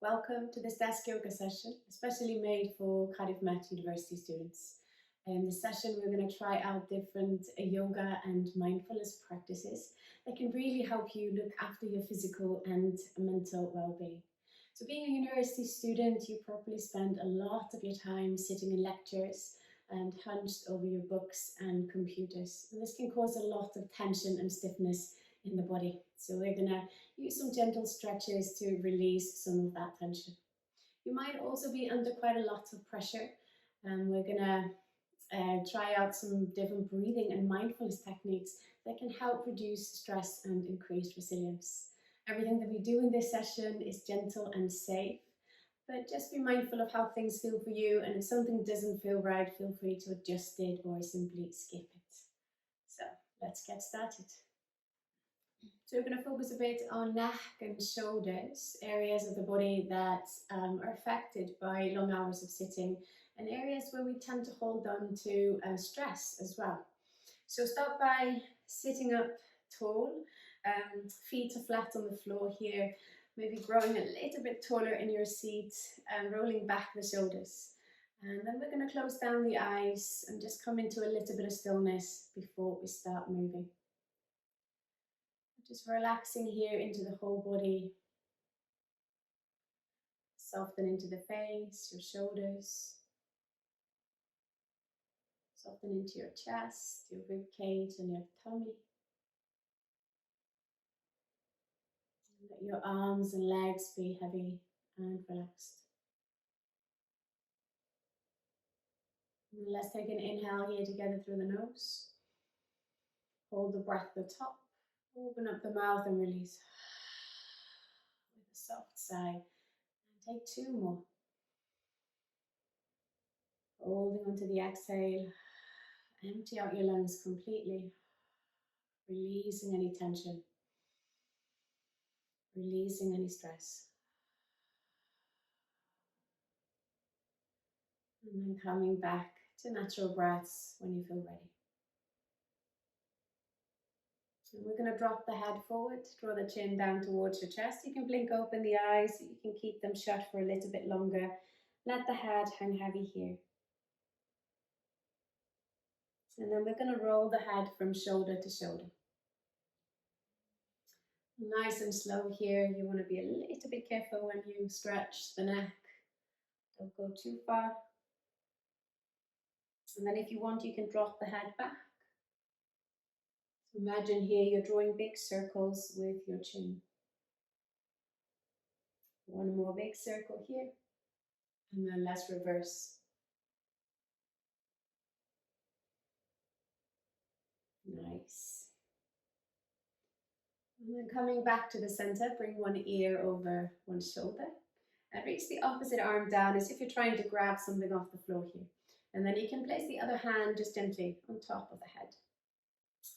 Welcome to this desk yoga session, especially made for Cardiff Met University students. In this session, we're going to try out different yoga and mindfulness practices that can really help you look after your physical and mental well-being. So being a university student, you probably spend a lot of your time sitting in lectures and hunched over your books and computers. And this can cause a lot of tension and stiffness in the body. So we're going to use some gentle stretches to release some of that tension. You might also be under quite a lot of pressure, and we're going to try out some different breathing and mindfulness techniques that can help reduce stress and increase resilience. Everything that we do in this session is gentle and safe, but just be mindful of how things feel for you, and if something doesn't feel right, feel free to adjust it or simply skip it. So let's get started. So we're going to focus a bit on neck and shoulders, areas of the body that are affected by long hours of sitting, and areas where we tend to hold on to stress as well. So start by sitting up tall, feet are flat on the floor here, maybe growing a little bit taller in your seat and rolling back the shoulders. And then we're going to close down the eyes and just come into a little bit of stillness before we start moving. Just relaxing here into the whole body. Soften into the face, your shoulders. Soften into your chest, your rib cage and your tummy. Let your arms and legs be heavy and relaxed. And let's take an inhale here together through the nose. Hold the breath at the top. Open up the mouth and release. With a soft sigh. And take two more. Holding onto the exhale. Empty out your lungs completely. Releasing any tension. Releasing any stress. And then coming back to natural breaths when you feel ready. And we're going to drop the head forward, draw the chin down towards your chest. You can blink open the eyes, you can keep them shut for a little bit longer. Let the head hang heavy here. And then we're going to roll the head from shoulder to shoulder. Nice and slow here. You want to be a little bit careful when you stretch the neck. Don't go too far. And then if you want, you can drop the head back. Imagine here you're drawing big circles with your chin. One more big circle here, and then let's reverse. Nice. And then coming back to the center, bring one ear over one shoulder, and reach the opposite arm down as if you're trying to grab something off the floor here. And then you can place the other hand just gently on top of the head.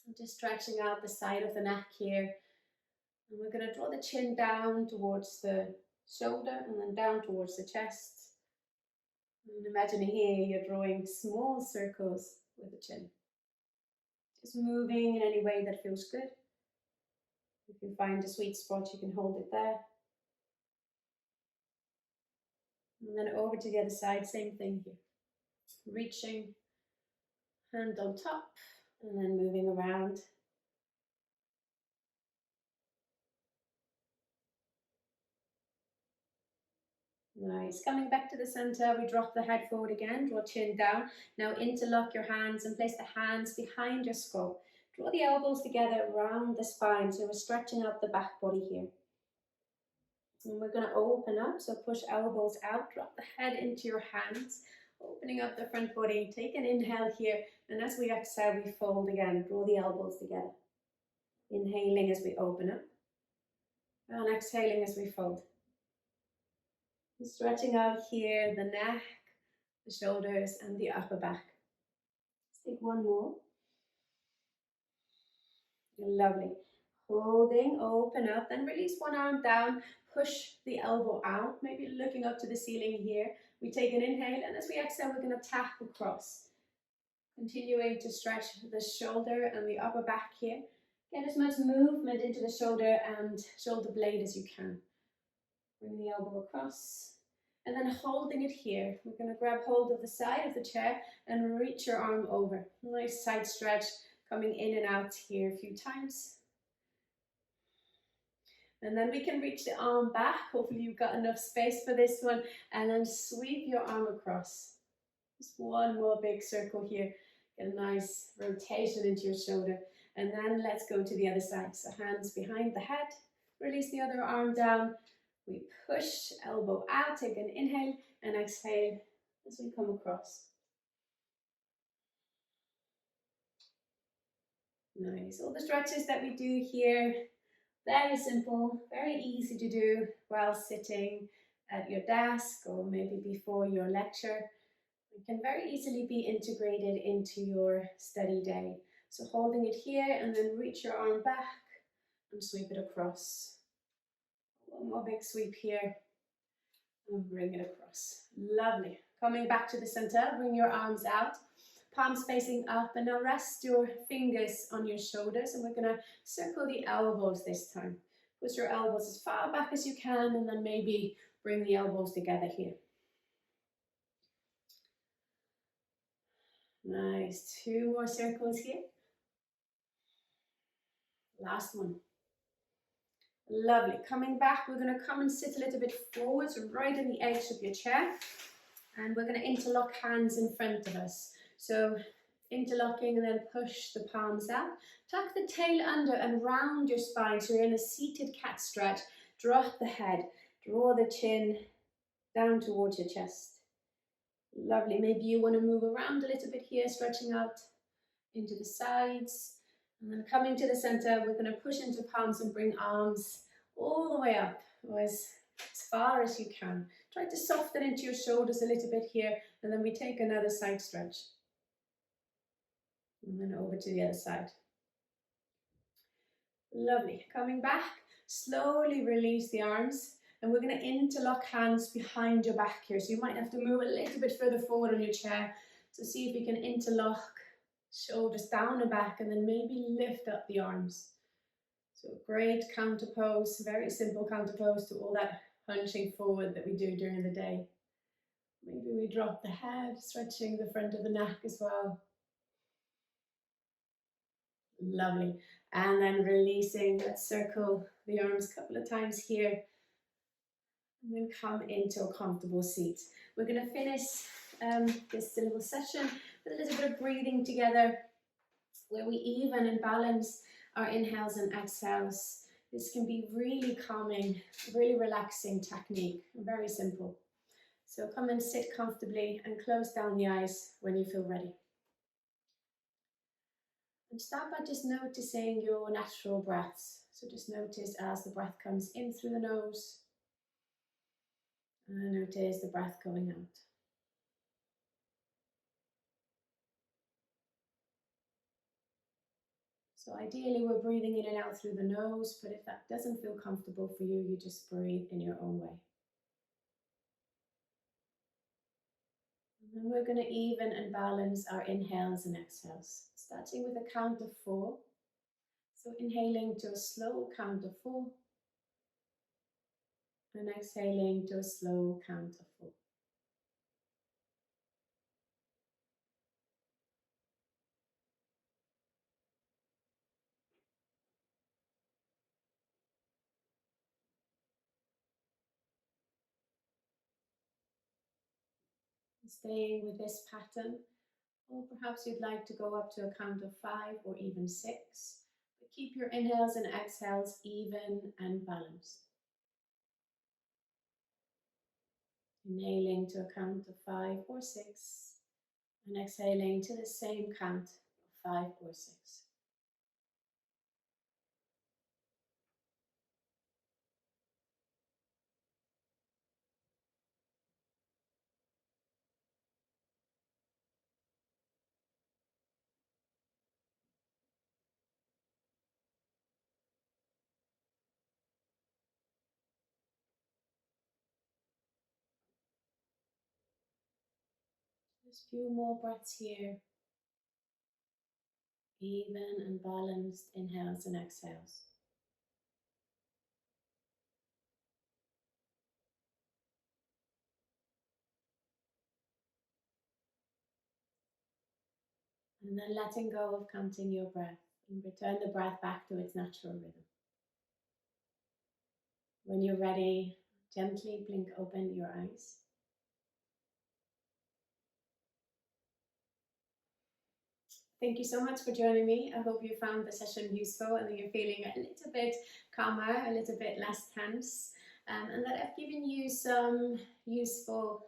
I'm just stretching out the side of the neck here. And we're going to draw the chin down towards the shoulder and then down towards the chest. And imagine here you're drawing small circles with the chin. Just moving in any way that feels good. If you find a sweet spot, you can hold it there. And then over to the other side, same thing here. Reaching, hand on top, and then moving around. Nice. Coming back to the center, we drop the head forward again, draw chin down. Now interlock your hands and place the hands behind your skull. Draw the elbows together around the spine, so we're stretching out the back body here. And we're going to open up, so push elbows out, drop the head into your hands, opening up the front body. Take an inhale here, and as we exhale, we fold again. Draw the elbows together. Inhaling as we open up, and exhaling as we fold. Stretching out here, the neck, the shoulders, and the upper back. Let's take one more. Lovely. Holding, open up, then release one arm down, push the elbow out, maybe looking up to the ceiling here. We take an inhale, and as we exhale, we're going to tap across. Continuing to stretch the shoulder and the upper back here. Get as much movement into the shoulder and shoulder blade as you can. Bring the elbow across. And then holding it here, we're going to grab hold of the side of the chair and reach your arm over. Nice side stretch, coming in and out here a few times. And then we can reach the arm back. Hopefully you've got enough space for this one. And then sweep your arm across. Just one more big circle here. Get a nice rotation into your shoulder. And then let's go to the other side. So hands behind the head. Release the other arm down. We push, elbow out, take an inhale and exhale as we come across. Nice. All the stretches that we do here, very simple, very easy to do while sitting at your desk or maybe before your lecture. It can very easily be integrated into your study day. So holding it here and then reach your arm back and sweep it across. One more big sweep here and bring it across. Lovely. Coming back to the center, bring your arms out, palms facing up, and now rest your fingers on your shoulders, and we're going to circle the elbows this time. Push your elbows as far back as you can, and then maybe bring the elbows together here. Nice. 2 more circles here. Last one. Lovely. Coming back, we're going to come and sit a little bit forward, so right on the edge of your chair. And we're going to interlock hands in front of us. So interlocking and then push the palms out. Tuck the tail under and round your spine. So you're in a seated cat stretch. Drop the head. Draw the chin down towards your chest. Lovely. Maybe you want to move around a little bit here, stretching out into the sides. And then coming to the center, we're going to push into palms and bring arms all the way up, or as far as you can. Try to soften into your shoulders a little bit here, and then we take another side stretch. And then over to the other side. Lovely. Coming back, slowly release the arms, and we're going to interlock hands behind your back here. So you might have to move a little bit further forward on your chair. So see if you can interlock shoulders down and back, and then maybe lift up the arms. So great counter pose, very simple counter pose to all that hunching forward that we do during the day. Maybe we drop the head, stretching the front of the neck as well. Lovely. And then releasing, let's circle the arms a couple of times here. And then come into a comfortable seat. We're going to finish this little session with a little bit of breathing together, where we even and balance our inhales and exhales. This can be really calming, really relaxing technique, very simple. So come and sit comfortably and close down the eyes when you feel ready. And start by just noticing your natural breaths. So just notice as the breath comes in through the nose, and notice the breath going out. So ideally we're breathing in and out through the nose, but if that doesn't feel comfortable for you, you just breathe in your own way. And then we're going to even and balance our inhales and exhales, starting with a count of 4. So inhaling to a slow count of 4, and exhaling to a slow count of 4. Staying with this pattern, or perhaps you'd like to go up to a count of 5 or even 6, but keep your inhales and exhales even and balanced. Inhaling to a count of 5 or 6, and exhaling to the same count of 5 or 6. Just a few more breaths here. Even and balanced inhales and exhales. And then letting go of counting your breath and return the breath back to its natural rhythm. When you're ready, gently blink open your eyes. Thank you so much for joining me. I hope you found the session useful and that you're feeling a little bit calmer, a little bit less tense, and that I've given you some useful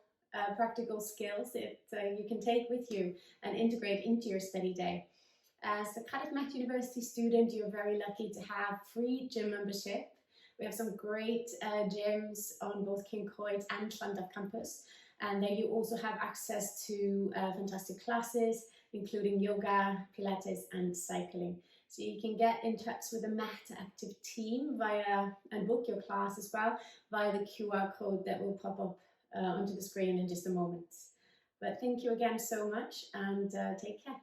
practical skills that you can take with you and integrate into your study day. As a Cardiff Met University student, you're very lucky to have free gym membership. We have some great gyms on both King Coit and Llandaff campus, and then you also have access to fantastic classes, including yoga, Pilates, and cycling. So you can get in touch with the Met Active team and book your class as well via the QR code that will pop up onto the screen in just a moment. But thank you again so much, and take care.